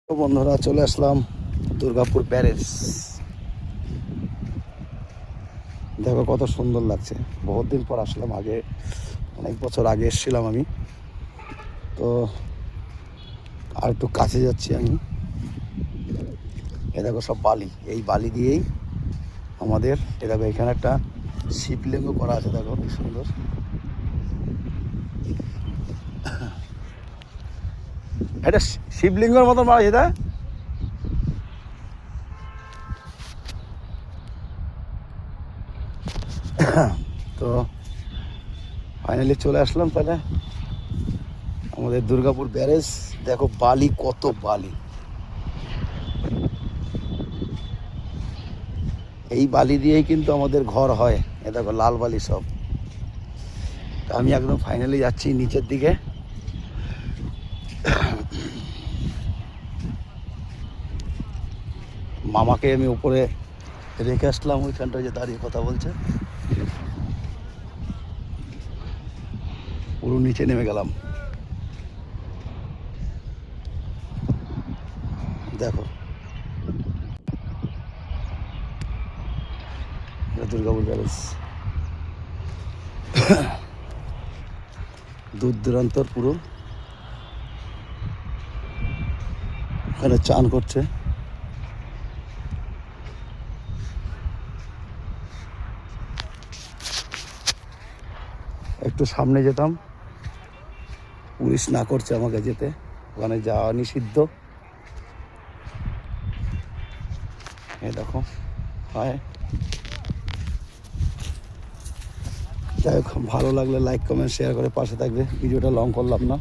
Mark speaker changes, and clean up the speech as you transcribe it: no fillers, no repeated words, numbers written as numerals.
Speaker 1: তো বন্ধুরা চলে আসলাম দুর্গাপুর ব্যারেজ। দেখো কত সুন্দর লাগছে। বহুত দিন পর আসলাম, আগে অনেক বছর আগে এসেছিলাম আমি। তো আর একটু কাছে যাচ্ছি আমি। এ দেখো সব বালি, এই বালি দিয়েই আমাদের এ দেখো এখানে একটা শিবলিঙ্গ করা আছে, দেখো কি সুন্দর। এটা শিবলিঙ্গের মতন মারা যেটা। তো ফাইনালি চলে আসলাম তাহলে আমাদের দুর্গাপুর ব্যারেজ। দেখো বালি, কত বালি। এই বালি দিয়েই কিন্তু আমাদের ঘর হয়। এ দেখো লাল বালি সব। আমি একদম ফাইনালি যাচ্ছি নিচের দিকে। মামাকে আমি উপরে রেখে আসলাম, ওইখানটায় যে দাঁড়িয়ে কথা বলছে। পুরো নিচে নেমে গেলাম। দেখো দুর্গাপুর ব্যারেজ, দূর দূরান্তর পুরো ওখানে চান করছে। একটু সামনে যেতাম, পুলিশ না করছে আমাকে যেতে, ওখানে যাওয়া নিষিদ্ধ। এই দেখো হয়। যাই হোক, ভালো লাগলে লাইক কমেন্ট শেয়ার করে পাশে থাকবে। ভিডিওটা লং করলাম না।